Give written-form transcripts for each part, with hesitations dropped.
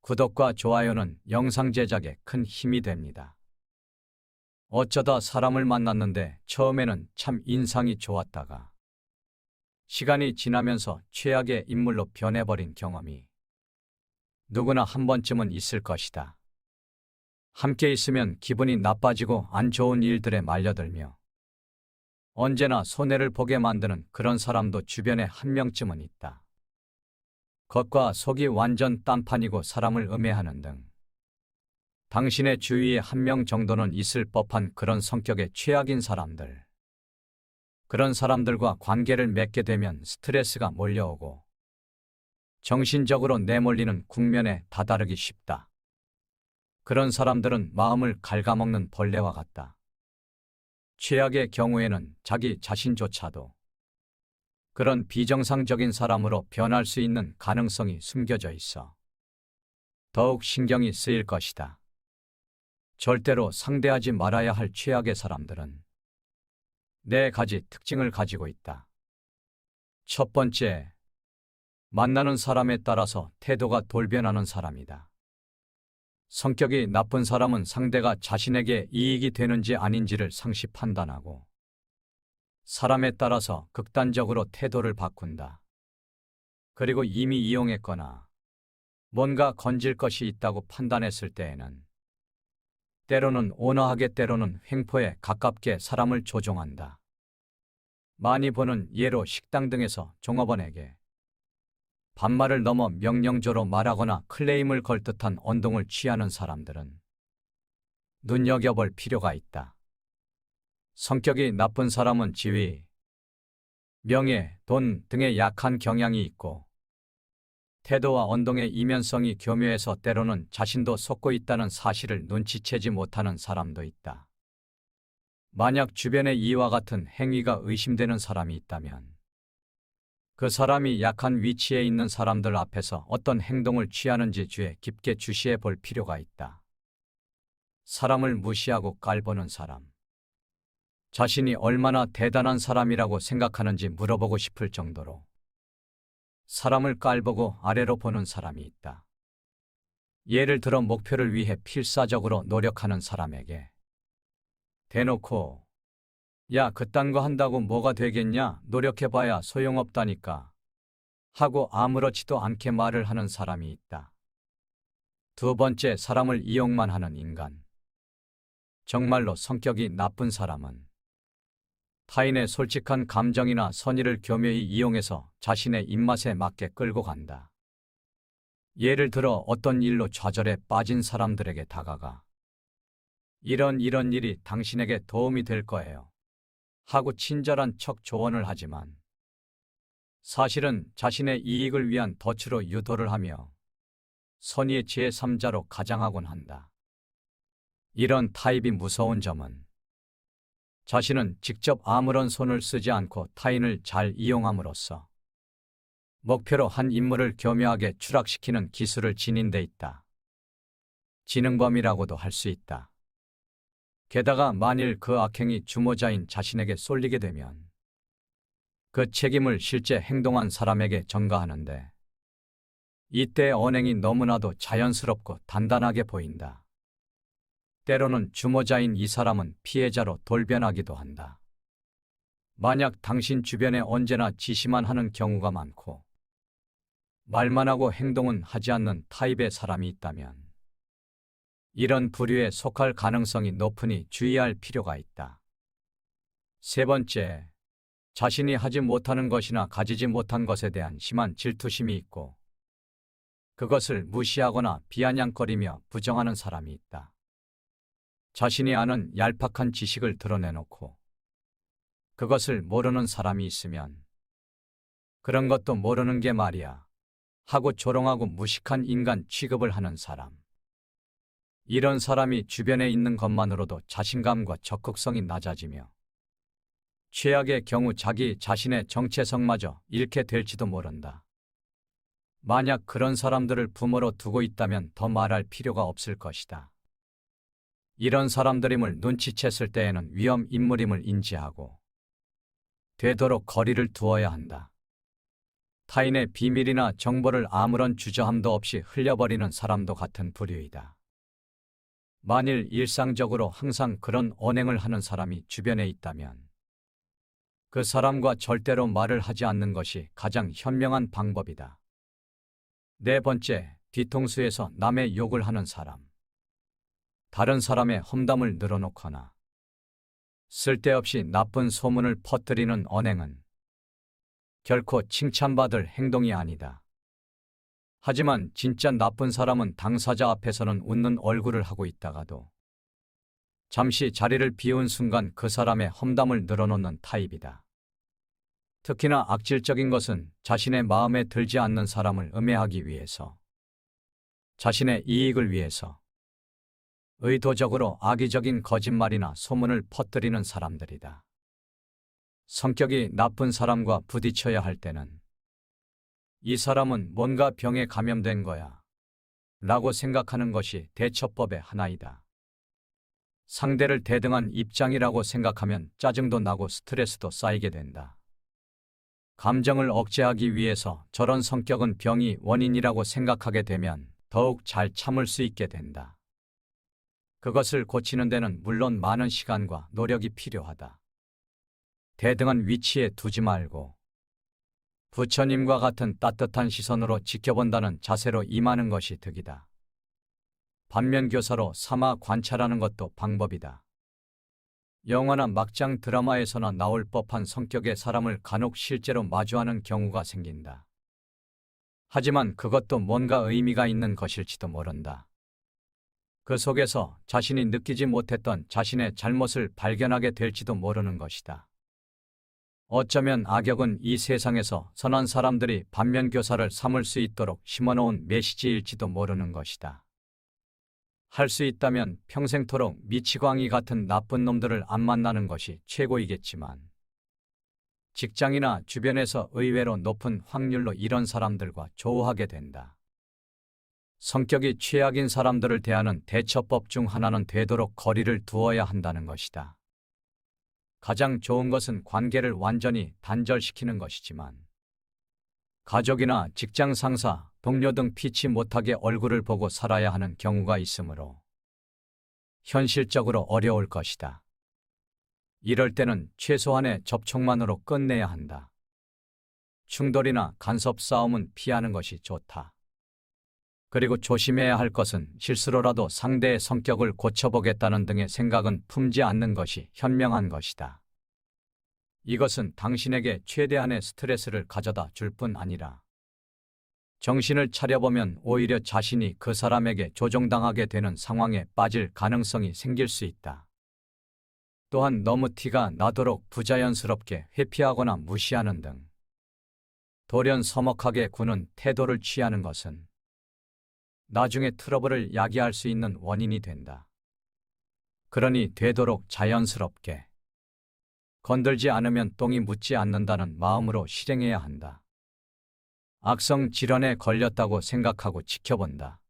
구독과 좋아요는 영상 제작에 큰 힘이 됩니다. 어쩌다 사람을 만났는데 처음에는 참 인상이 좋았다가 시간이 지나면서 최악의 인물로 변해버린 경험이 누구나 한 번쯤은 있을 것이다. 함께 있으면 기분이 나빠지고 안 좋은 일들에 말려들며 언제나 손해를 보게 만드는 그런 사람도 주변에 한 명쯤은 있다. 겉과 속이 완전 딴판이고 사람을 음해하는 등 당신의 주위에 한 명 정도는 있을 법한 그런 성격의 최악인 사람들. 그런 사람들과 관계를 맺게 되면 스트레스가 몰려오고 정신적으로 내몰리는 국면에 다다르기 쉽다. 그런 사람들은 마음을 갉아먹는 벌레와 같다. 최악의 경우에는 자기 자신조차도 그런 비정상적인 사람으로 변할 수 있는 가능성이 숨겨져 있어 더욱 신경이 쓰일 것이다. 절대로 상대하지 말아야 할 최악의 사람들은 네 가지 특징을 가지고 있다. 첫 번째, 만나는 사람에 따라서 태도가 돌변하는 사람이다. 성격이 나쁜 사람은 상대가 자신에게 이익이 되는지 아닌지를 상시 판단하고 사람에 따라서 극단적으로 태도를 바꾼다. 그리고 이미 이용했거나 뭔가 건질 것이 있다고 판단했을 때에는 때로는 온화하게 때로는 횡포에 가깝게 사람을 조종한다. 많이 보는 예로 식당 등에서 종업원에게 반말을 넘어 명령조로 말하거나 클레임을 걸 듯한 언동을 취하는 사람들은 눈여겨볼 필요가 있다. 성격이 나쁜 사람은 지위, 명예, 돈 등의 약한 경향이 있고 태도와 언동의 이면성이 교묘해서 때로는 자신도 속고 있다는 사실을 눈치채지 못하는 사람도 있다. 만약 주변에 이와 같은 행위가 의심되는 사람이 있다면 그 사람이 약한 위치에 있는 사람들 앞에서 어떤 행동을 취하는지 주의 깊게 주시해 볼 필요가 있다. 사람을 무시하고 깔보는 사람. 자신이 얼마나 대단한 사람이라고 생각하는지 물어보고 싶을 정도로 사람을 깔보고 아래로 보는 사람이 있다. 예를 들어 목표를 위해 필사적으로 노력하는 사람에게 대놓고 야, 그딴 거 한다고 뭐가 되겠냐? 노력해봐야 소용없다니까 하고 아무렇지도 않게 말을 하는 사람이 있다. 두 번째, 사람을 이용만 하는 인간. 정말로 성격이 나쁜 사람은 타인의 솔직한 감정이나 선의를 교묘히 이용해서 자신의 입맛에 맞게 끌고 간다. 예를 들어 어떤 일로 좌절에 빠진 사람들에게 다가가 이런 일이 당신에게 도움이 될 거예요 하고 친절한 척 조언을 하지만 사실은 자신의 이익을 위한 덫으로 유도를 하며 선의의 제3자로 가장하곤 한다. 이런 타입이 무서운 점은 자신은 직접 아무런 손을 쓰지 않고 타인을 잘 이용함으로써 목표로 한 인물을 교묘하게 추락시키는 기술을 지닌 데 있다. 지능범이라고도 할 수 있다. 게다가 만일 그 악행이 주모자인 자신에게 쏠리게 되면 그 책임을 실제 행동한 사람에게 전가하는데 이때 언행이 너무나도 자연스럽고 단단하게 보인다. 때로는 주모자인 이 사람은 피해자로 돌변하기도 한다. 만약 당신 주변에 언제나 지시만 하는 경우가 많고 말만 하고 행동은 하지 않는 타입의 사람이 있다면 이런 부류에 속할 가능성이 높으니 주의할 필요가 있다. 세 번째, 자신이 하지 못하는 것이나 가지지 못한 것에 대한 심한 질투심이 있고 그것을 무시하거나 비아냥거리며 부정하는 사람이 있다. 자신이 아는 얄팍한 지식을 드러내놓고 그것을 모르는 사람이 있으면 그런 것도 모르는 게 말이야 하고 조롱하고 무식한 인간 취급을 하는 사람. 이런 사람이 주변에 있는 것만으로도 자신감과 적극성이 낮아지며 최악의 경우 자기 자신의 정체성마저 잃게 될지도 모른다. 만약 그런 사람들을 부모로 두고 있다면 더 말할 필요가 없을 것이다. 이런 사람들임을 눈치챘을 때에는 위험 인물임을 인지하고 되도록 거리를 두어야 한다. 타인의 비밀이나 정보를 아무런 주저함도 없이 흘려버리는 사람도 같은 부류이다. 만일 일상적으로 항상 그런 언행을 하는 사람이 주변에 있다면 그 사람과 절대로 말을 하지 않는 것이 가장 현명한 방법이다. 네 번째, 뒤통수에서 남의 욕을 하는 사람. 다른 사람의 험담을 늘어놓거나 쓸데없이 나쁜 소문을 퍼뜨리는 언행은 결코 칭찬받을 행동이 아니다. 하지만 진짜 나쁜 사람은 당사자 앞에서는 웃는 얼굴을 하고 있다가도 잠시 자리를 비운 순간 그 사람의 험담을 늘어놓는 타입이다. 특히나 악질적인 것은 자신의 마음에 들지 않는 사람을 음해하기 위해서, 자신의 이익을 위해서 의도적으로 악의적인 거짓말이나 소문을 퍼뜨리는 사람들이다. 성격이 나쁜 사람과 부딪혀야 할 때는 이 사람은 뭔가 병에 감염된 거야 라고 생각하는 것이 대처법의 하나이다. 상대를 대등한 입장이라고 생각하면 짜증도 나고 스트레스도 쌓이게 된다. 감정을 억제하기 위해서 저런 성격은 병이 원인이라고 생각하게 되면 더욱 잘 참을 수 있게 된다. 그것을 고치는 데는 물론 많은 시간과 노력이 필요하다. 대등한 위치에 두지 말고 부처님과 같은 따뜻한 시선으로 지켜본다는 자세로 임하는 것이 득이다. 반면교사로 삼아 관찰하는 것도 방법이다. 영화나 막장 드라마에서나 나올 법한 성격의 사람을 간혹 실제로 마주하는 경우가 생긴다. 하지만 그것도 뭔가 의미가 있는 것일지도 모른다. 그 속에서 자신이 느끼지 못했던 자신의 잘못을 발견하게 될지도 모르는 것이다. 어쩌면 악역은 이 세상에서 선한 사람들이 반면교사를 삼을 수 있도록 심어놓은 메시지일지도 모르는 것이다. 할 수 있다면 평생토록 미치광이 같은 나쁜 놈들을 안 만나는 것이 최고이겠지만 직장이나 주변에서 의외로 높은 확률로 이런 사람들과 조우하게 된다. 성격이 최악인 사람들을 대하는 대처법 중 하나는 되도록 거리를 두어야 한다는 것이다. 가장 좋은 것은 관계를 완전히 단절시키는 것이지만 가족이나 직장 상사, 동료 등 피치 못하게 얼굴을 보고 살아야 하는 경우가 있으므로 현실적으로 어려울 것이다. 이럴 때는 최소한의 접촉만으로 끝내야 한다. 충돌이나 간섭 싸움은 피하는 것이 좋다. 그리고 조심해야 할 것은 실수로라도 상대의 성격을 고쳐보겠다는 등의 생각은 품지 않는 것이 현명한 것이다. 이것은 당신에게 최대한의 스트레스를 가져다 줄 뿐 아니라 정신을 차려보면 오히려 자신이 그 사람에게 조종당하게 되는 상황에 빠질 가능성이 생길 수 있다. 또한 너무 티가 나도록 부자연스럽게 회피하거나 무시하는 등 돌연 서먹하게 구는 태도를 취하는 것은 나중에 트러블을 야기할 수 있는 원인이 된다. 그러니 되도록 자연스럽게 건들지 않으면 똥이 묻지 않는다는 마음으로 실행해야 한다. 악성 질환에 걸렸다고 생각하고 지켜본다.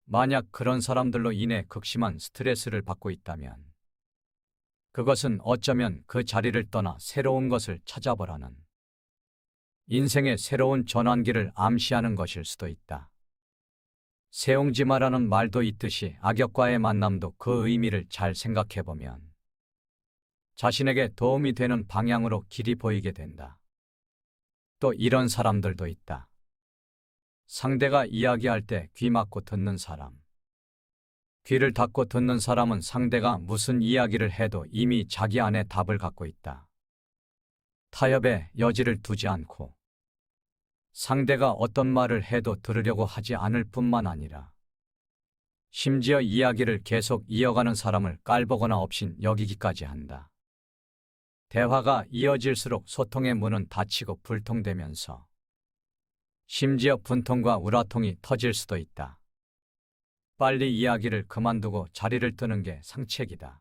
만약 그런 사람들로 인해 극심한 스트레스를 받고 있다면 그것은 어쩌면 그 자리를 떠나 새로운 것을 찾아보라는 인생의 새로운 전환기를 암시하는 것일 수도 있다. 세옹지마라는 말도 있듯이 악역과의 만남도 그 의미를 잘 생각해보면 자신에게 도움이 되는 방향으로 길이 보이게 된다. 또 이런 사람들도 있다. 상대가 이야기할 때 귀 막고 듣는 사람. 귀를 닫고 듣는 사람은 상대가 무슨 이야기를 해도 이미 자기 안에 답을 갖고 있다. 타협의 여지를 두지 않고 상대가 어떤 말을 해도 들으려고 하지 않을 뿐만 아니라 심지어 이야기를 계속 이어가는 사람을 깔보거나 없인 여기기까지 한다. 대화가 이어질수록 소통의 문은 닫히고 불통되면서 심지어 분통과 우라통이 터질 수도 있다. 빨리 이야기를 그만두고 자리를 뜨는 게 상책이다.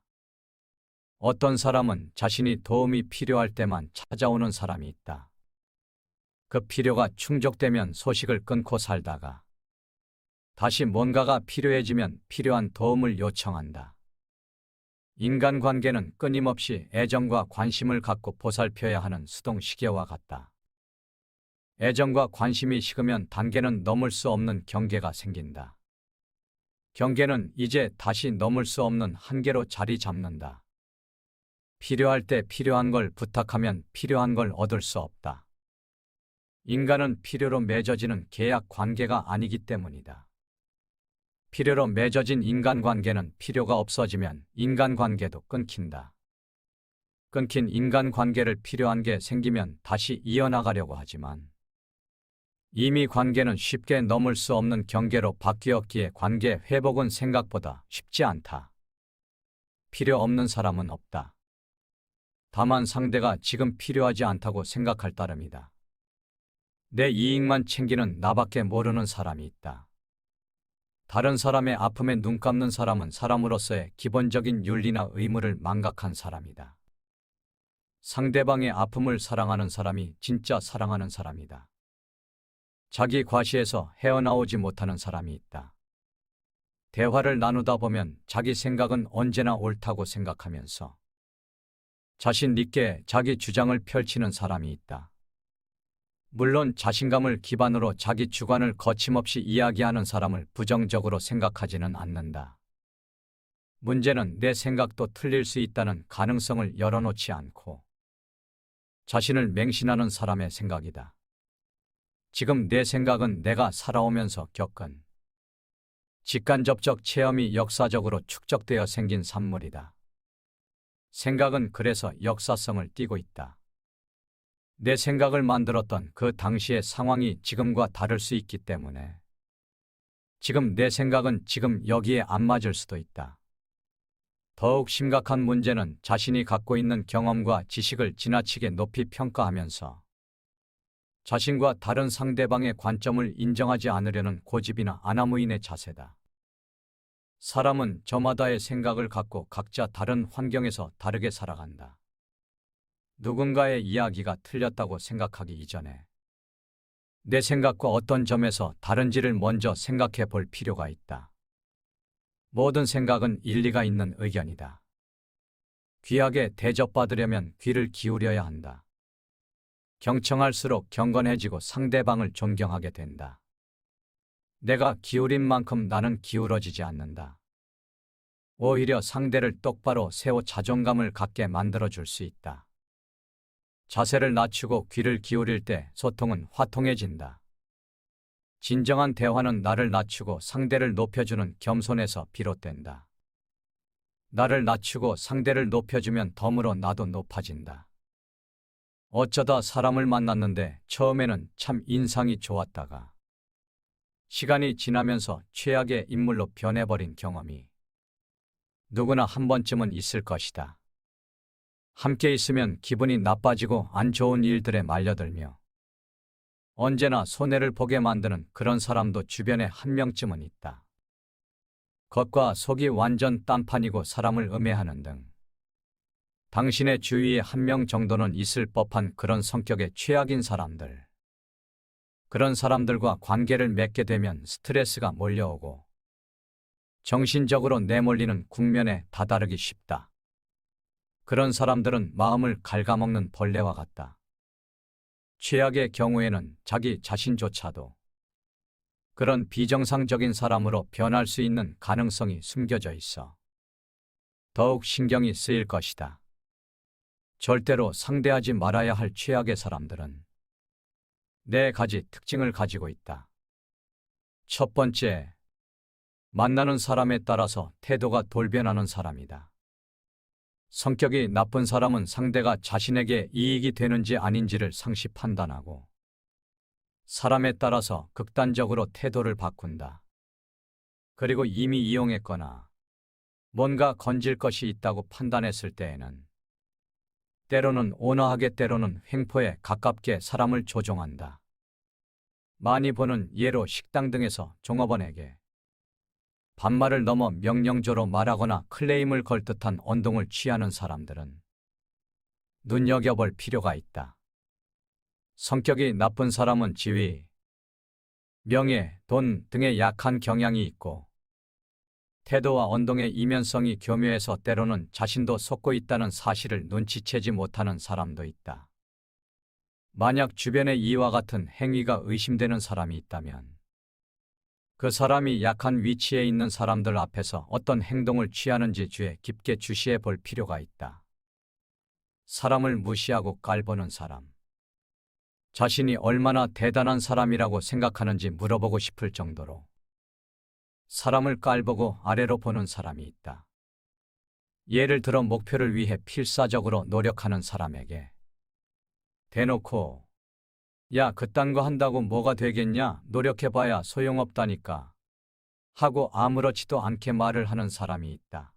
어떤 사람은 자신이 도움이 필요할 때만 찾아오는 사람이 있다. 그 필요가 충족되면 소식을 끊고 살다가 다시 뭔가가 필요해지면 필요한 도움을 요청한다. 인간관계는 끊임없이 애정과 관심을 갖고 보살펴야 하는 수동시계와 같다. 애정과 관심이 식으면 단계는 넘을 수 없는 경계가 생긴다. 경계는 이제 다시 넘을 수 없는 한계로 자리 잡는다. 필요할 때 필요한 걸 부탁하면 필요한 걸 얻을 수 없다. 인간은 필요로 맺어지는 계약 관계가 아니기 때문이다. 필요로 맺어진 인간관계는 필요가 없어지면 인간관계도 끊긴다. 끊긴 인간관계를 필요한 게 생기면 다시 이어나가려고 하지만 이미 관계는 쉽게 넘을 수 없는 경계로 바뀌었기에 관계 회복은 생각보다 쉽지 않다. 필요 없는 사람은 없다. 다만 상대가 지금 필요하지 않다고 생각할 따름이다. 내 이익만 챙기는 나밖에 모르는 사람이 있다. 다른 사람의 아픔에 눈 감는 사람은 사람으로서의 기본적인 윤리나 의무를 망각한 사람이다. 상대방의 아픔을 사랑하는 사람이 진짜 사랑하는 사람이다. 자기 과시에서 헤어나오지 못하는 사람이 있다. 대화를 나누다 보면 자기 생각은 언제나 옳다고 생각하면서 자신 있게 자기 주장을 펼치는 사람이 있다. 물론 자신감을 기반으로 자기 주관을 거침없이 이야기하는 사람을 부정적으로 생각하지는 않는다. 문제는 내 생각도 틀릴 수 있다는 가능성을 열어놓지 않고 자신을 맹신하는 사람의 생각이다. 지금 내 생각은 내가 살아오면서 겪은 직간접적 체험이 역사적으로 축적되어 생긴 산물이다. 생각은 그래서 역사성을 띠고 있다. 내 생각을 만들었던 그 당시의 상황이 지금과 다를 수 있기 때문에 지금 내 생각은 지금 여기에 안 맞을 수도 있다. 더욱 심각한 문제는 자신이 갖고 있는 경험과 지식을 지나치게 높이 평가하면서 자신과 다른 상대방의 관점을 인정하지 않으려는 고집이나 아나무인의 자세다. 사람은 저마다의 생각을 갖고 각자 다른 환경에서 다르게 살아간다. 누군가의 이야기가 틀렸다고 생각하기 이전에 내 생각과 어떤 점에서 다른지를 먼저 생각해 볼 필요가 있다. 모든 생각은 일리가 있는 의견이다. 귀하게 대접받으려면 귀를 기울여야 한다. 경청할수록 경건해지고 상대방을 존경하게 된다. 내가 기울인 만큼 나는 기울어지지 않는다. 오히려 상대를 똑바로 세워 자존감을 갖게 만들어줄 수 있다. 자세를 낮추고 귀를 기울일 때 소통은 화통해진다. 진정한 대화는 나를 낮추고 상대를 높여주는 겸손에서 비롯된다. 나를 낮추고 상대를 높여주면 덤으로 나도 높아진다. 어쩌다 사람을 만났는데 처음에는 참 인상이 좋았다가 시간이 지나면서 최악의 인물로 변해버린 경험이 누구나 한 번쯤은 있을 것이다. 함께 있으면 기분이 나빠지고 안 좋은 일들에 말려들며 언제나 손해를 보게 만드는 그런 사람도 주변에 한 명쯤은 있다. 겉과 속이 완전 딴판이고 사람을 음해하는 등 당신의 주위에 한 명 정도는 있을 법한 그런 성격의 최악인 사람들. 그런 사람들과 관계를 맺게 되면 스트레스가 몰려오고 정신적으로 내몰리는 국면에 다다르기 쉽다. 그런 사람들은 마음을 갉아먹는 벌레와 같다. 최악의 경우에는 자기 자신조차도 그런 비정상적인 사람으로 변할 수 있는 가능성이 숨겨져 있어 더욱 신경이 쓰일 것이다. 절대로 상대하지 말아야 할 최악의 사람들은 네 가지 특징을 가지고 있다. 첫 번째, 만나는 사람에 따라서 태도가 돌변하는 사람이다. 성격이 나쁜 사람은 상대가 자신에게 이익이 되는지 아닌지를 상시 판단하고 사람에 따라서 극단적으로 태도를 바꾼다. 그리고 이미 이용했거나 뭔가 건질 것이 있다고 판단했을 때에는 때로는 온화하게 때로는 횡포에 가깝게 사람을 조종한다. 많이 보는 예로 식당 등에서 종업원에게 반말을 넘어 명령조로 말하거나 클레임을 걸 듯한 언동을 취하는 사람들은 눈여겨볼 필요가 있다. 성격이 나쁜 사람은 지위, 명예, 돈 등의 약한 경향이 있고 태도와 언동의 이면성이 교묘해서 때로는 자신도 속고 있다는 사실을 눈치채지 못하는 사람도 있다. 만약 주변에 이와 같은 행위가 의심되는 사람이 있다면 그 사람이 약한 위치에 있는 사람들 앞에서 어떤 행동을 취하는지 주의 깊게 주시해 볼 필요가 있다. 사람을 무시하고 깔보는 사람. 자신이 얼마나 대단한 사람이라고 생각하는지 물어보고 싶을 정도로 사람을 깔보고 아래로 보는 사람이 있다. 예를 들어 목표를 위해 필사적으로 노력하는 사람에게 대놓고 야, 그딴 거 한다고 뭐가 되겠냐? 노력해봐야 소용없다니까 하고 아무렇지도 않게 말을 하는 사람이 있다.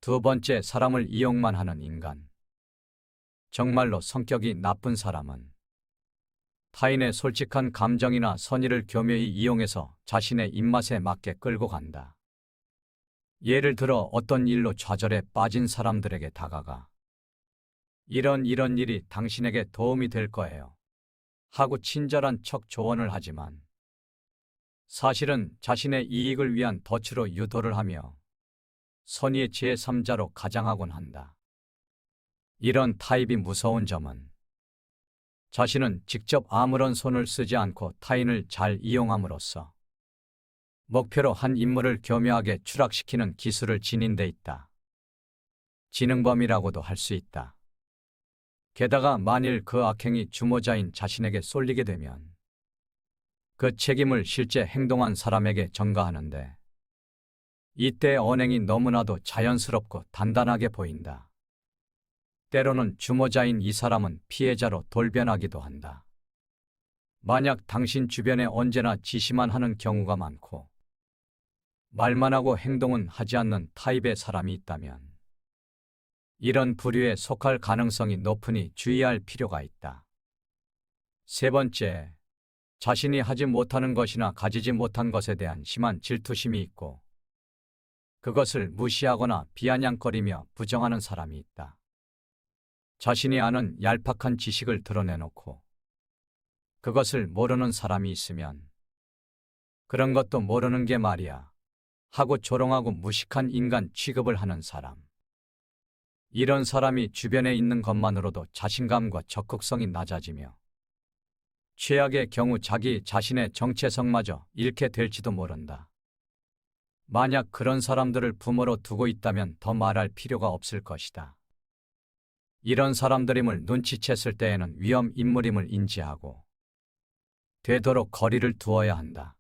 두 번째, 사람을 이용만 하는 인간. 정말로 성격이 나쁜 사람은 타인의 솔직한 감정이나 선의를 교묘히 이용해서 자신의 입맛에 맞게 끌고 간다. 예를 들어 어떤 일로 좌절에 빠진 사람들에게 다가가 이런 일이 당신에게 도움이 될 거예요 하고 친절한 척 조언을 하지만 사실은 자신의 이익을 위한 덫으로 유도를 하며 선의의 제3자로 가장하곤 한다. 이런 타입이 무서운 점은 자신은 직접 아무런 손을 쓰지 않고 타인을 잘 이용함으로써 목표로 한 인물을 교묘하게 추락시키는 기술을 지닌 데 있다. 지능범이라고도 할 수 있다. 게다가 만일 그 악행이 주모자인 자신에게 쏠리게 되면 그 책임을 실제 행동한 사람에게 전가하는데 이때 언행이 너무나도 자연스럽고 단단하게 보인다. 때로는 주모자인 이 사람은 피해자로 돌변하기도 한다. 만약 당신 주변에 언제나 지시만 하는 경우가 많고 말만 하고 행동은 하지 않는 타입의 사람이 있다면 이런 부류에 속할 가능성이 높으니 주의할 필요가 있다. 세 번째, 자신이 하지 못하는 것이나 가지지 못한 것에 대한 심한 질투심이 있고 그것을 무시하거나 비아냥거리며 부정하는 사람이 있다. 자신이 아는 얄팍한 지식을 드러내놓고 그것을 모르는 사람이 있으면 그런 것도 모르는 게 말이야 하고 조롱하고 무식한 인간 취급을 하는 사람. 이런 사람이 주변에 있는 것만으로도 자신감과 적극성이 낮아지며 최악의 경우 자기 자신의 정체성마저 잃게 될지도 모른다. 만약 그런 사람들을 부모로 두고 있다면 더 말할 필요가 없을 것이다. 이런 사람들임을 눈치챘을 때에는 위험 인물임을 인지하고 되도록 거리를 두어야 한다.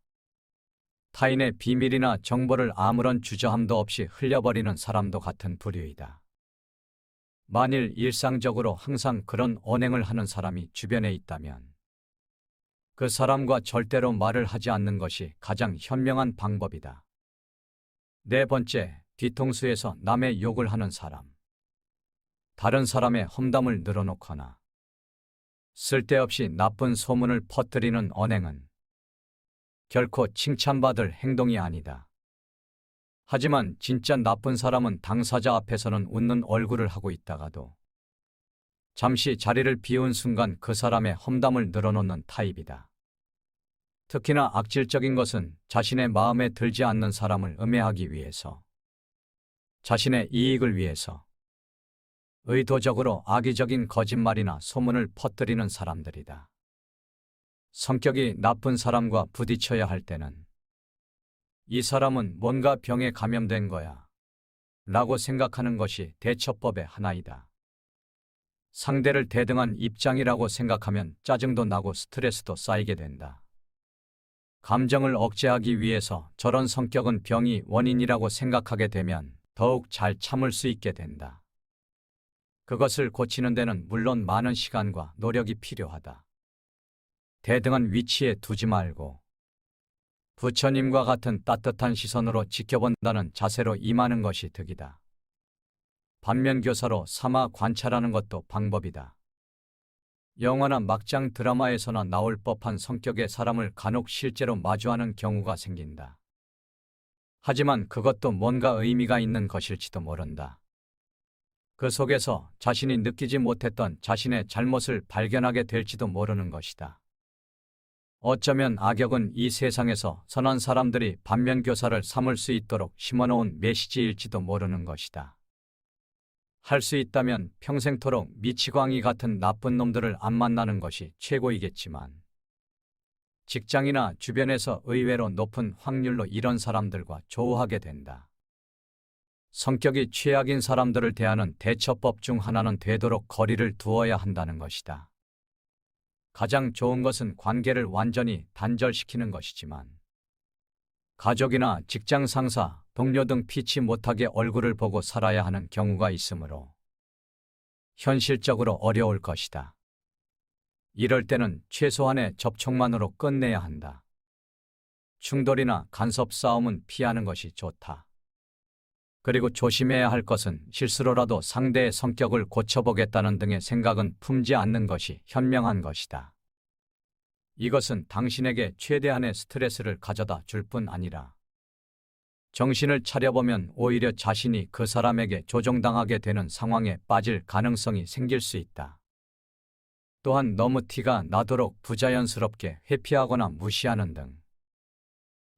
타인의 비밀이나 정보를 아무런 주저함도 없이 흘려버리는 사람도 같은 부류이다. 만일 일상적으로 항상 그런 언행을 하는 사람이 주변에 있다면 그 사람과 절대로 말을 하지 않는 것이 가장 현명한 방법이다. 네 번째, 뒤통수에서 남의 욕을 하는 사람. 다른 사람의 험담을 늘어놓거나 쓸데없이 나쁜 소문을 퍼뜨리는 언행은 결코 칭찬받을 행동이 아니다. 하지만 진짜 나쁜 사람은 당사자 앞에서는 웃는 얼굴을 하고 있다가도 잠시 자리를 비운 순간 그 사람의 험담을 늘어놓는 타입이다. 특히나 악질적인 것은 자신의 마음에 들지 않는 사람을 음해하기 위해서, 자신의 이익을 위해서 의도적으로 악의적인 거짓말이나 소문을 퍼뜨리는 사람들이다. 성격이 나쁜 사람과 부딪혀야 할 때는 이 사람은 뭔가 병에 감염된 거야 라고 생각하는 것이 대처법의 하나이다. 상대를 대등한 입장이라고 생각하면 짜증도 나고 스트레스도 쌓이게 된다. 감정을 억제하기 위해서 저런 성격은 병이 원인이라고 생각하게 되면 더욱 잘 참을 수 있게 된다. 그것을 고치는 데는 물론 많은 시간과 노력이 필요하다. 대등한 위치에 두지 말고 부처님과 같은 따뜻한 시선으로 지켜본다는 자세로 임하는 것이 득이다. 반면교사로 삼아 관찰하는 것도 방법이다. 영화나 막장 드라마에서나 나올 법한 성격의 사람을 간혹 실제로 마주하는 경우가 생긴다. 하지만 그것도 뭔가 의미가 있는 것일지도 모른다. 그 속에서 자신이 느끼지 못했던 자신의 잘못을 발견하게 될지도 모르는 것이다. 어쩌면 악역은 이 세상에서 선한 사람들이 반면교사를 삼을 수 있도록 심어놓은 메시지일지도 모르는 것이다. 할 수 있다면 평생토록 미치광이 같은 나쁜 놈들을 안 만나는 것이 최고이겠지만 직장이나 주변에서 의외로 높은 확률로 이런 사람들과 조우하게 된다. 성격이 최악인 사람들을 대하는 대처법 중 하나는 되도록 거리를 두어야 한다는 것이다. 가장 좋은 것은 관계를 완전히 단절시키는 것이지만 가족이나 직장 상사, 동료 등 피치 못하게 얼굴을 보고 살아야 하는 경우가 있으므로 현실적으로 어려울 것이다. 이럴 때는 최소한의 접촉만으로 끝내야 한다. 충돌이나 간섭 싸움은 피하는 것이 좋다. 그리고 조심해야 할 것은 실수로라도 상대의 성격을 고쳐보겠다는 등의 생각은 품지 않는 것이 현명한 것이다. 이것은 당신에게 최대한의 스트레스를 가져다 줄 뿐 아니라 정신을 차려보면 오히려 자신이 그 사람에게 조종당하게 되는 상황에 빠질 가능성이 생길 수 있다. 또한 너무 티가 나도록 부자연스럽게 회피하거나 무시하는 등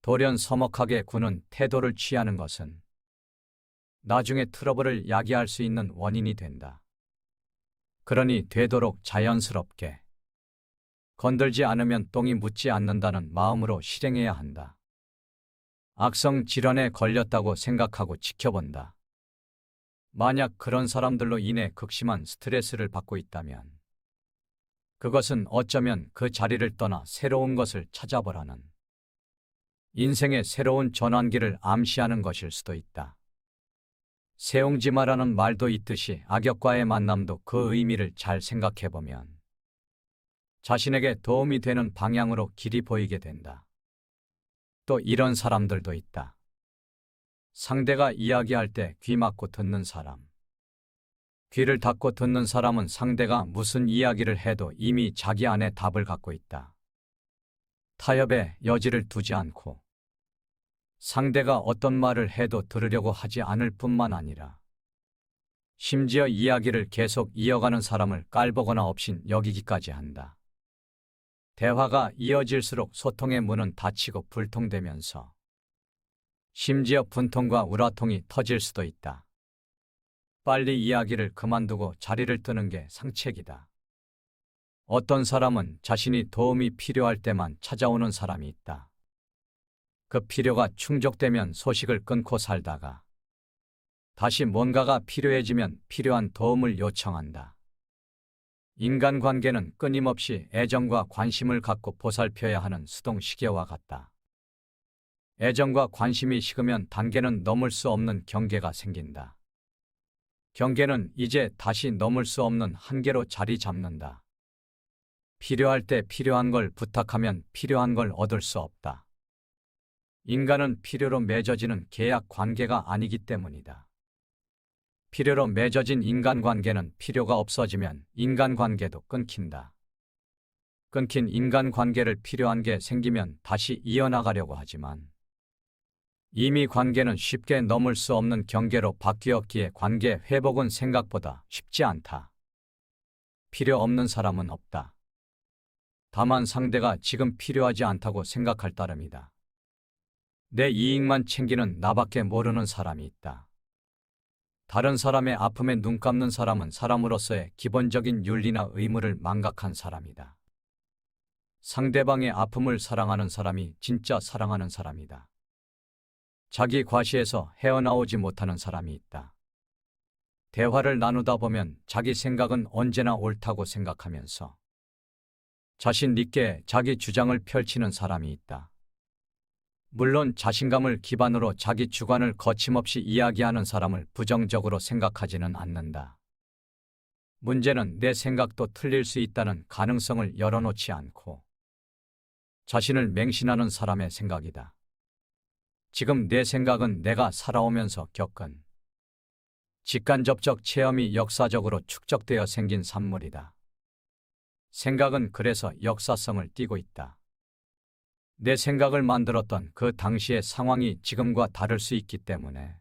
돌연 서먹하게 구는 태도를 취하는 것은 나중에 트러블을 야기할 수 있는 원인이 된다. 그러니 되도록 자연스럽게 건들지 않으면 똥이 묻지 않는다는 마음으로 실행해야 한다. 악성 질환에 걸렸다고 생각하고 지켜본다. 만약 그런 사람들로 인해 극심한 스트레스를 받고 있다면 그것은 어쩌면 그 자리를 떠나 새로운 것을 찾아보라는 인생의 새로운 전환기를 암시하는 것일 수도 있다. 세옹지마라는 말도 있듯이 악역과의 만남도 그 의미를 잘 생각해보면 자신에게 도움이 되는 방향으로 길이 보이게 된다. 또 이런 사람들도 있다. 상대가 이야기할 때 귀 막고 듣는 사람. 귀를 닫고 듣는 사람은 상대가 무슨 이야기를 해도 이미 자기 안에 답을 갖고 있다. 타협의 여지를 두지 않고 상대가 어떤 말을 해도 들으려고 하지 않을 뿐만 아니라 심지어 이야기를 계속 이어가는 사람을 깔보거나 없인 여기기까지 한다. 대화가 이어질수록 소통의 문은 닫히고 불통되면서 심지어 분통과 우라통이 터질 수도 있다. 빨리 이야기를 그만두고 자리를 뜨는 게 상책이다. 어떤 사람은 자신이 도움이 필요할 때만 찾아오는 사람이 있다. 그 필요가 충족되면 소식을 끊고 살다가 다시 뭔가가 필요해지면 필요한 도움을 요청한다. 인간관계는 끊임없이 애정과 관심을 갖고 보살펴야 하는 수동시계와 같다. 애정과 관심이 식으면 단계는 넘을 수 없는 경계가 생긴다. 경계는 이제 다시 넘을 수 없는 한계로 자리 잡는다. 필요할 때 필요한 걸 부탁하면 필요한 걸 얻을 수 없다. 인간은 필요로 맺어지는 계약 관계가 아니기 때문이다. 필요로 맺어진 인간관계는 필요가 없어지면 인간관계도 끊긴다. 끊긴 인간관계를 필요한 게 생기면 다시 이어나가려고 하지만 이미 관계는 쉽게 넘을 수 없는 경계로 바뀌었기에 관계 회복은 생각보다 쉽지 않다. 필요 없는 사람은 없다. 다만 상대가 지금 필요하지 않다고 생각할 따름이다. 내 이익만 챙기는 나밖에 모르는 사람이 있다. 다른 사람의 아픔에 눈 감는 사람은 사람으로서의 기본적인 윤리나 의무를 망각한 사람이다. 상대방의 아픔을 사랑하는 사람이 진짜 사랑하는 사람이다. 자기 과시에서 헤어나오지 못하는 사람이 있다. 대화를 나누다 보면 자기 생각은 언제나 옳다고 생각하면서 자신 있게 자기 주장을 펼치는 사람이 있다. 물론 자신감을 기반으로 자기 주관을 거침없이 이야기하는 사람을 부정적으로 생각하지는 않는다. 문제는 내 생각도 틀릴 수 있다는 가능성을 열어놓지 않고 자신을 맹신하는 사람의 생각이다. 지금 내 생각은 내가 살아오면서 겪은 직간접적 체험이 역사적으로 축적되어 생긴 산물이다. 생각은 그래서 역사성을 띠고 있다. 내 생각을 만들었던 그 당시의 상황이 지금과 다를 수 있기 때문에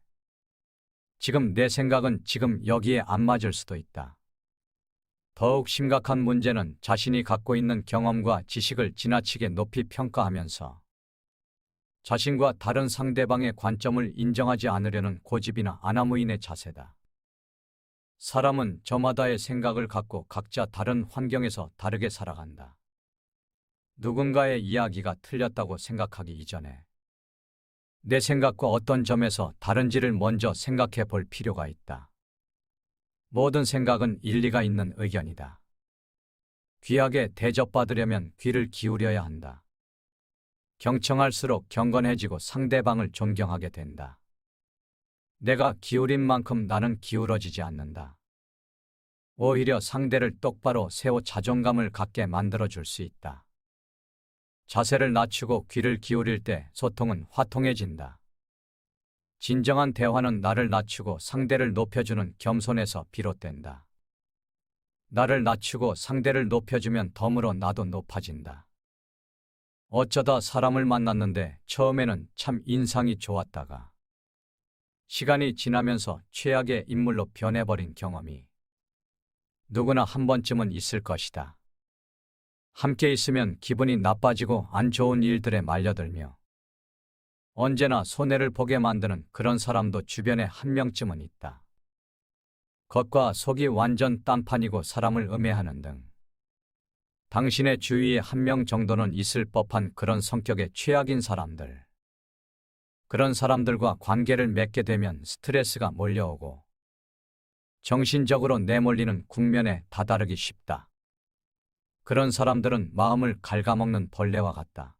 지금 내 생각은 지금 여기에 안 맞을 수도 있다. 더욱 심각한 문제는 자신이 갖고 있는 경험과 지식을 지나치게 높이 평가하면서 자신과 다른 상대방의 관점을 인정하지 않으려는 고집이나 아나무인의 자세다. 사람은 저마다의 생각을 갖고 각자 다른 환경에서 다르게 살아간다. 누군가의 이야기가 틀렸다고 생각하기 이전에 내 생각과 어떤 점에서 다른지를 먼저 생각해 볼 필요가 있다. 모든 생각은 일리가 있는 의견이다. 귀하게 대접받으려면 귀를 기울여야 한다. 경청할수록 경건해지고 상대방을 존경하게 된다. 내가 기울인 만큼 나는 기울어지지 않는다. 오히려 상대를 똑바로 세워 자존감을 갖게 만들어줄 수 있다. 자세를 낮추고 귀를 기울일 때 소통은 화통해진다. 진정한 대화는 나를 낮추고 상대를 높여주는 겸손에서 비롯된다. 나를 낮추고 상대를 높여주면 덤으로 나도 높아진다. 어쩌다 사람을 만났는데 처음에는 참 인상이 좋았다가 시간이 지나면서 최악의 인물로 변해버린 경험이 누구나 한 번쯤은 있을 것이다. 함께 있으면 기분이 나빠지고 안 좋은 일들에 말려들며 언제나 손해를 보게 만드는 그런 사람도 주변에 한 명쯤은 있다. 겉과 속이 완전 딴판이고 사람을 음해하는 등 당신의 주위에 한 명 정도는 있을 법한 그런 성격의 최악인 사람들. 그런 사람들과 관계를 맺게 되면 스트레스가 몰려오고 정신적으로 내몰리는 국면에 다다르기 쉽다. 그런 사람들은 마음을 갉아먹는 벌레와 같다.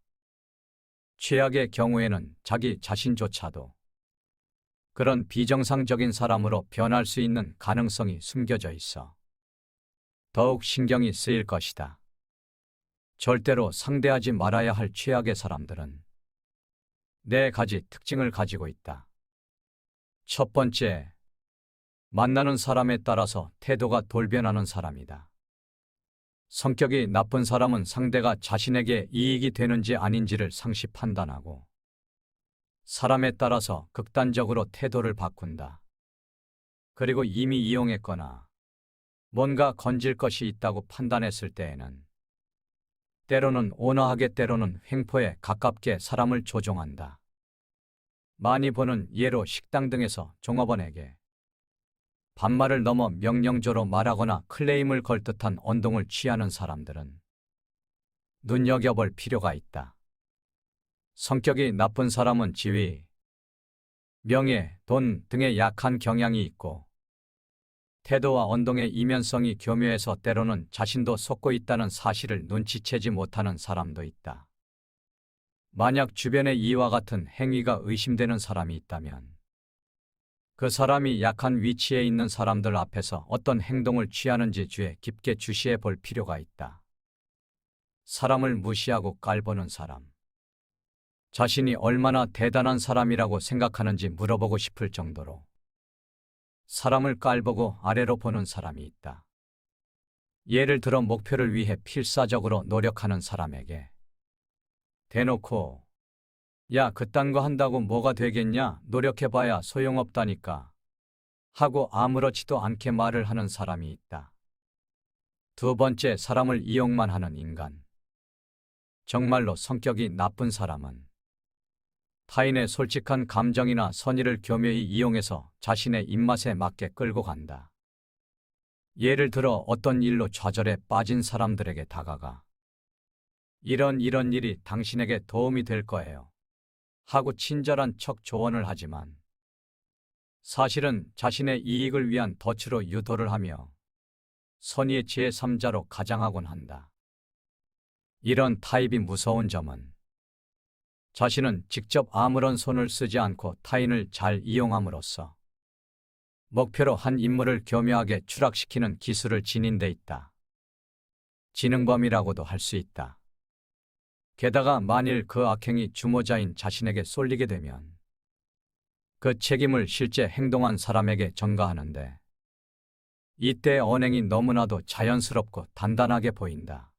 최악의 경우에는 자기 자신조차도 그런 비정상적인 사람으로 변할 수 있는 가능성이 숨겨져 있어 더욱 신경이 쓰일 것이다. 절대로 상대하지 말아야 할 최악의 사람들은 네 가지 특징을 가지고 있다. 첫 번째, 만나는 사람에 따라서 태도가 돌변하는 사람이다. 성격이 나쁜 사람은 상대가 자신에게 이익이 되는지 아닌지를 상시 판단하고 사람에 따라서 극단적으로 태도를 바꾼다. 그리고 이미 이용했거나 뭔가 건질 것이 있다고 판단했을 때에는 때로는 온화하게 때로는 횡포에 가깝게 사람을 조종한다. 많이 보는 예로 식당 등에서 종업원에게 반말을 넘어 명령조로 말하거나 클레임을 걸 듯한 언동을 취하는 사람들은 눈여겨볼 필요가 있다. 성격이 나쁜 사람은 지위, 명예, 돈 등의 약한 경향이 있고 태도와 언동의 이면성이 교묘해서 때로는 자신도 속고 있다는 사실을 눈치채지 못하는 사람도 있다. 만약 주변에 이와 같은 행위가 의심되는 사람이 있다면 그 사람이 약한 위치에 있는 사람들 앞에서 어떤 행동을 취하는지 주의 깊게 주시해 볼 필요가 있다. 사람을 무시하고 깔보는 사람. 자신이 얼마나 대단한 사람이라고 생각하는지 물어보고 싶을 정도로 사람을 깔보고 아래로 보는 사람이 있다. 예를 들어 목표를 위해 필사적으로 노력하는 사람에게 대놓고 야, 그딴 거 한다고 뭐가 되겠냐? 노력해봐야 소용없다니까. 하고 아무렇지도 않게 말을 하는 사람이 있다. 두 번째, 사람을 이용만 하는 인간. 정말로 성격이 나쁜 사람은 타인의 솔직한 감정이나 선의를 교묘히 이용해서 자신의 입맛에 맞게 끌고 간다. 예를 들어 어떤 일로 좌절에 빠진 사람들에게 다가가 이런 일이 당신에게 도움이 될 거예요. 하고 친절한 척 조언을 하지만 사실은 자신의 이익을 위한 덫으로 유도를 하며 선의의 제3자로 가장하곤 한다. 이런 타입이 무서운 점은 자신은 직접 아무런 손을 쓰지 않고 타인을 잘 이용함으로써 목표로 한 인물을 교묘하게 추락시키는 기술을 지닌 데 있다. 지능범이라고도 할 수 있다. 게다가 만일 그 악행이 주모자인 자신에게 쏠리게 되면 그 책임을 실제 행동한 사람에게 전가하는데 이때 언행이 너무나도 자연스럽고 단단하게 보인다.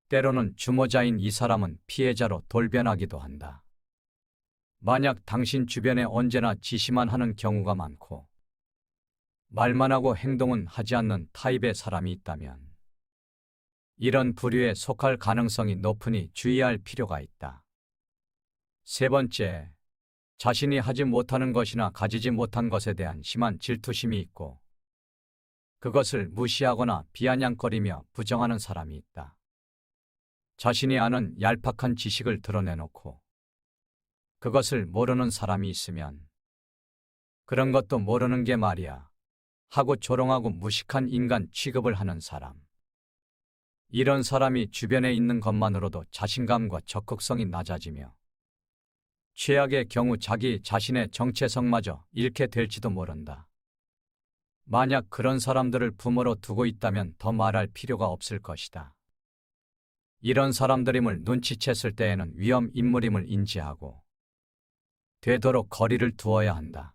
때로는 주모자인 이 사람은 피해자로 돌변하기도 한다. 만약 당신 주변에 언제나 지시만 하는 경우가 많고 말만 하고 행동은 하지 않는 타입의 사람이 있다면 이런 부류에 속할 가능성이 높으니 주의할 필요가 있다. 세 번째, 자신이 하지 못하는 것이나 가지지 못한 것에 대한 심한 질투심이 있고 그것을 무시하거나 비아냥거리며 부정하는 사람이 있다. 자신이 아는 얄팍한 지식을 드러내놓고 그것을 모르는 사람이 있으면 그런 것도 모르는 게 말이야 하고 조롱하고 무식한 인간 취급을 하는 사람. 이런 사람이 주변에 있는 것만으로도 자신감과 적극성이 낮아지며 최악의 경우 자기 자신의 정체성마저 잃게 될지도 모른다. 만약 그런 사람들을 부모로 두고 있다면 더 말할 필요가 없을 것이다. 이런 사람들임을 눈치챘을 때에는 위험 인물임을 인지하고 되도록 거리를 두어야 한다.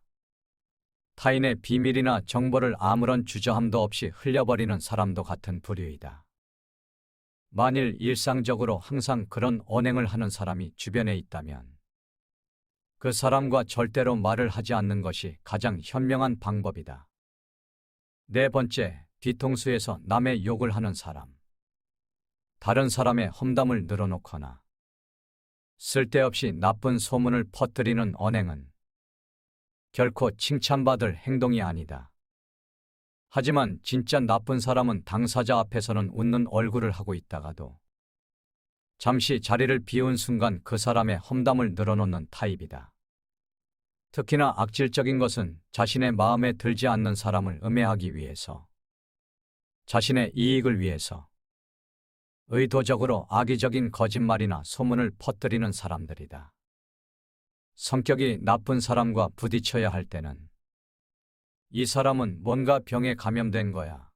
타인의 비밀이나 정보를 아무런 주저함도 없이 흘려버리는 사람도 같은 부류이다. 만일 일상적으로 항상 그런 언행을 하는 사람이 주변에 있다면 그 사람과 절대로 말을 하지 않는 것이 가장 현명한 방법이다. 네 번째, 뒤통수에서 남의 욕을 하는 사람. 다른 사람의 험담을 늘어놓거나 쓸데없이 나쁜 소문을 퍼뜨리는 언행은 결코 칭찬받을 행동이 아니다. 하지만 진짜 나쁜 사람은 당사자 앞에서는 웃는 얼굴을 하고 있다가도 잠시 자리를 비운 순간 그 사람의 험담을 늘어놓는 타입이다. 특히나 악질적인 것은 자신의 마음에 들지 않는 사람을 음해하기 위해서, 자신의 이익을 위해서 의도적으로 악의적인 거짓말이나 소문을 퍼뜨리는 사람들이다. 성격이 나쁜 사람과 부딪혀야 할 때는 이 사람은 뭔가 병에 감염된 거야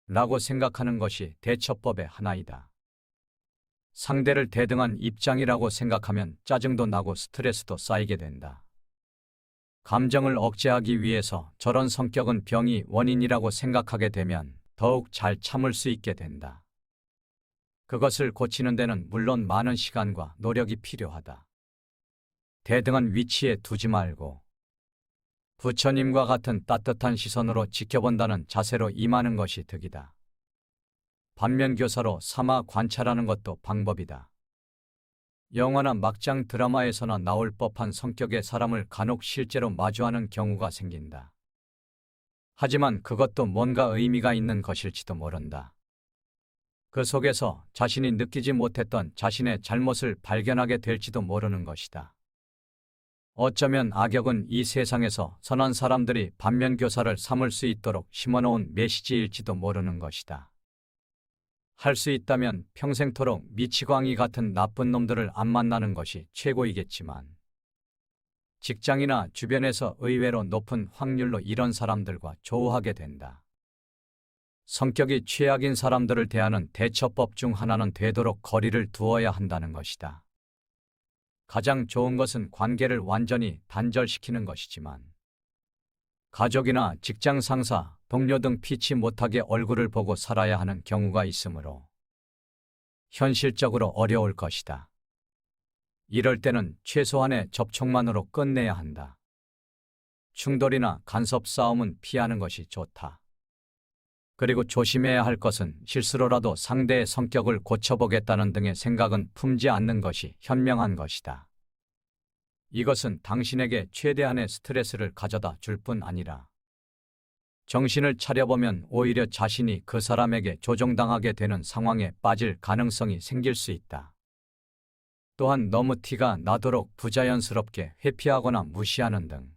라고 생각하는 것이 대처법의 하나이다. 상대를 대등한 입장이라고 생각하면 짜증도 나고 스트레스도 쌓이게 된다. 감정을 억제하기 위해서 저런 성격은 병이 원인이라고 생각하게 되면 더욱 잘 참을 수 있게 된다. 그것을 고치는 데는 물론 많은 시간과 노력이 필요하다. 대등한 위치에 두지 말고 부처님과 같은 따뜻한 시선으로 지켜본다는 자세로 임하는 것이 득이다. 반면교사로 삼아 관찰하는 것도 방법이다. 영화나 막장 드라마에서나 나올 법한 성격의 사람을 간혹 실제로 마주하는 경우가 생긴다. 하지만 그것도 뭔가 의미가 있는 것일지도 모른다. 그 속에서 자신이 느끼지 못했던 자신의 잘못을 발견하게 될지도 모르는 것이다. 어쩌면 악역은 이 세상에서 선한 사람들이 반면교사를 삼을 수 있도록 심어놓은 메시지일지도 모르는 것이다. 할 수 있다면 평생토록 미치광이 같은 나쁜 놈들을 안 만나는 것이 최고이겠지만 직장이나 주변에서 의외로 높은 확률로 이런 사람들과 조우하게 된다. 성격이 최악인 사람들을 대하는 대처법 중 하나는 되도록 거리를 두어야 한다는 것이다. 가장 좋은 것은 관계를 완전히 단절시키는 것이지만 가족이나 직장 상사, 동료 등 피치 못하게 얼굴을 보고 살아야 하는 경우가 있으므로 현실적으로 어려울 것이다. 이럴 때는 최소한의 접촉만으로 끝내야 한다. 충돌이나 간섭 싸움은 피하는 것이 좋다. 그리고 조심해야 할 것은 실수로라도 상대의 성격을 고쳐보겠다는 등의 생각은 품지 않는 것이 현명한 것이다. 이것은 당신에게 최대한의 스트레스를 가져다 줄 뿐 아니라 정신을 차려보면 오히려 자신이 그 사람에게 조종당하게 되는 상황에 빠질 가능성이 생길 수 있다. 또한 너무 티가 나도록 부자연스럽게 회피하거나 무시하는 등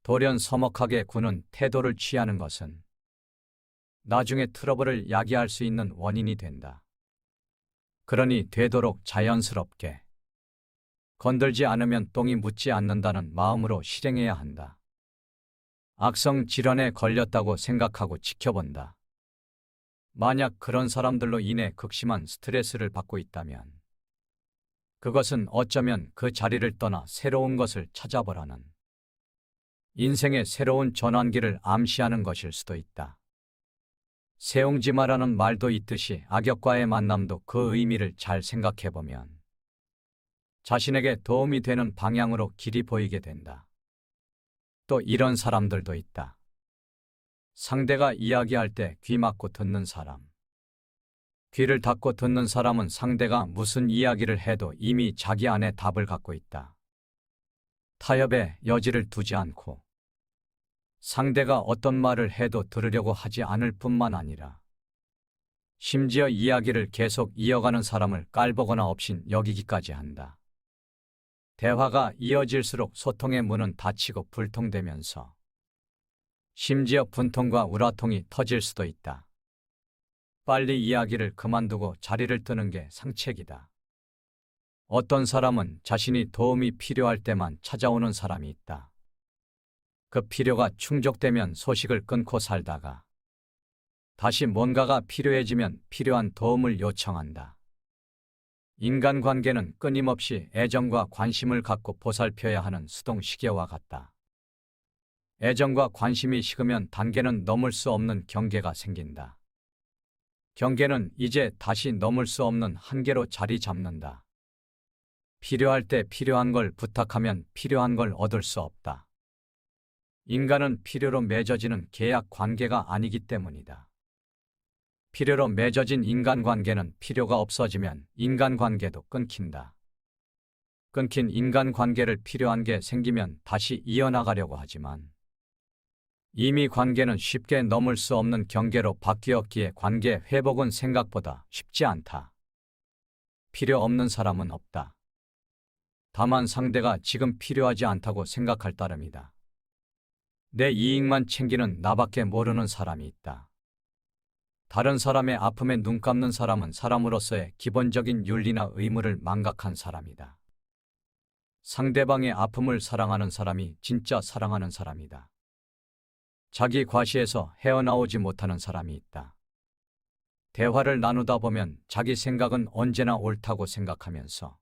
돌연 서먹하게 구는 태도를 취하는 것은 나중에 트러블을 야기할 수 있는 원인이 된다. 그러니 되도록 자연스럽게 건들지 않으면 똥이 묻지 않는다는 마음으로 실행해야 한다. 악성 질환에 걸렸다고 생각하고 지켜본다. 만약 그런 사람들로 인해 극심한 스트레스를 받고 있다면 그것은 어쩌면 그 자리를 떠나 새로운 것을 찾아보라는 인생의 새로운 전환기를 암시하는 것일 수도 있다. 세옹지마라는 말도 있듯이 악역과의 만남도 그 의미를 잘 생각해보면 자신에게 도움이 되는 방향으로 길이 보이게 된다. 또 이런 사람들도 있다. 상대가 이야기할 때 귀 막고 듣는 사람. 귀를 닫고 듣는 사람은 상대가 무슨 이야기를 해도 이미 자기 안에 답을 갖고 있다. 타협의 여지를 두지 않고 상대가 어떤 말을 해도 들으려고 하지 않을 뿐만 아니라 심지어 이야기를 계속 이어가는 사람을 깔보거나 없인 여기기까지 한다. 대화가 이어질수록 소통의 문은 닫히고 불통되면서 심지어 분통과 우라통이 터질 수도 있다. 빨리 이야기를 그만두고 자리를 뜨는 게 상책이다. 어떤 사람은 자신이 도움이 필요할 때만 찾아오는 사람이 있다. 그 필요가 충족되면 소식을 끊고 살다가 다시 뭔가가 필요해지면 필요한 도움을 요청한다. 인간관계는 끊임없이 애정과 관심을 갖고 보살펴야 하는 수동시계와 같다. 애정과 관심이 식으면 단계는 넘을 수 없는 경계가 생긴다. 경계는 이제 다시 넘을 수 없는 한계로 자리 잡는다. 필요할 때 필요한 걸 부탁하면 필요한 걸 얻을 수 없다. 인간은 필요로 맺어지는 계약 관계가 아니기 때문이다. 필요로 맺어진 인간관계는 필요가 없어지면 인간관계도 끊긴다. 끊긴 인간관계를 필요한 게 생기면 다시 이어나가려고 하지만 이미 관계는 쉽게 넘을 수 없는 경계로 바뀌었기에 관계 회복은 생각보다 쉽지 않다. 필요 없는 사람은 없다. 다만 상대가 지금 필요하지 않다고 생각할 따름이다. 내 이익만 챙기는 나밖에 모르는 사람이 있다. 다른 사람의 아픔에 눈 감는 사람은 사람으로서의 기본적인 윤리나 의무를 망각한 사람이다. 상대방의 아픔을 사랑하는 사람이 진짜 사랑하는 사람이다. 자기 과시에서 헤어나오지 못하는 사람이 있다. 대화를 나누다 보면 자기 생각은 언제나 옳다고 생각하면서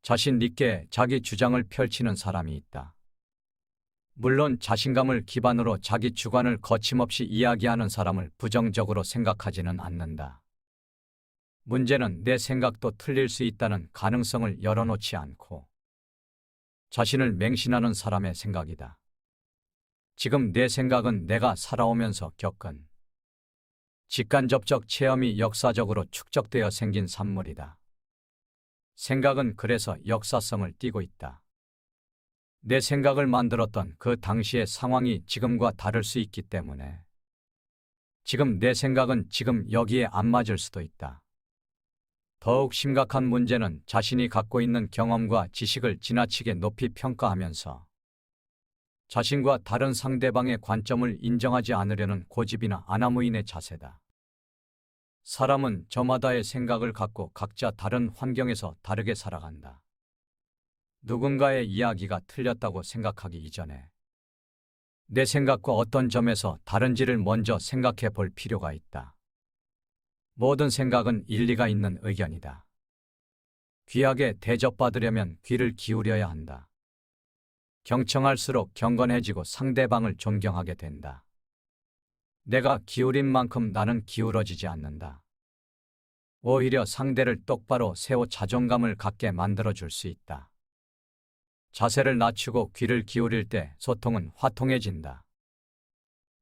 자신 있게 자기 주장을 펼치는 사람이 있다. 물론 자신감을 기반으로 자기 주관을 거침없이 이야기하는 사람을 부정적으로 생각하지는 않는다. 문제는 내 생각도 틀릴 수 있다는 가능성을 열어놓지 않고 자신을 맹신하는 사람의 생각이다. 지금 내 생각은 내가 살아오면서 겪은 직간접적 체험이 역사적으로 축적되어 생긴 산물이다. 생각은 그래서 역사성을 띠고 있다. 내 생각을 만들었던 그 당시의 상황이 지금과 다를 수 있기 때문에 지금 내 생각은 지금 여기에 안 맞을 수도 있다. 더욱 심각한 문제는 자신이 갖고 있는 경험과 지식을 지나치게 높이 평가하면서 자신과 다른 상대방의 관점을 인정하지 않으려는 고집이나 아나무인의 자세다. 사람은 저마다의 생각을 갖고 각자 다른 환경에서 다르게 살아간다. 누군가의 이야기가 틀렸다고 생각하기 이전에 내 생각과 어떤 점에서 다른지를 먼저 생각해 볼 필요가 있다. 모든 생각은 일리가 있는 의견이다. 귀하게 대접받으려면 귀를 기울여야 한다. 경청할수록 경건해지고 상대방을 존경하게 된다. 내가 기울인 만큼 나는 기울어지지 않는다. 오히려 상대를 똑바로 세워 자존감을 갖게 만들어줄 수 있다. 자세를 낮추고 귀를 기울일 때 소통은 화통해진다.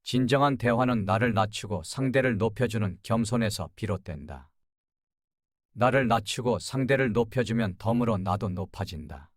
진정한 대화는 나를 낮추고 상대를 높여주는 겸손에서 비롯된다. 나를 낮추고 상대를 높여주면 덤으로 나도 높아진다.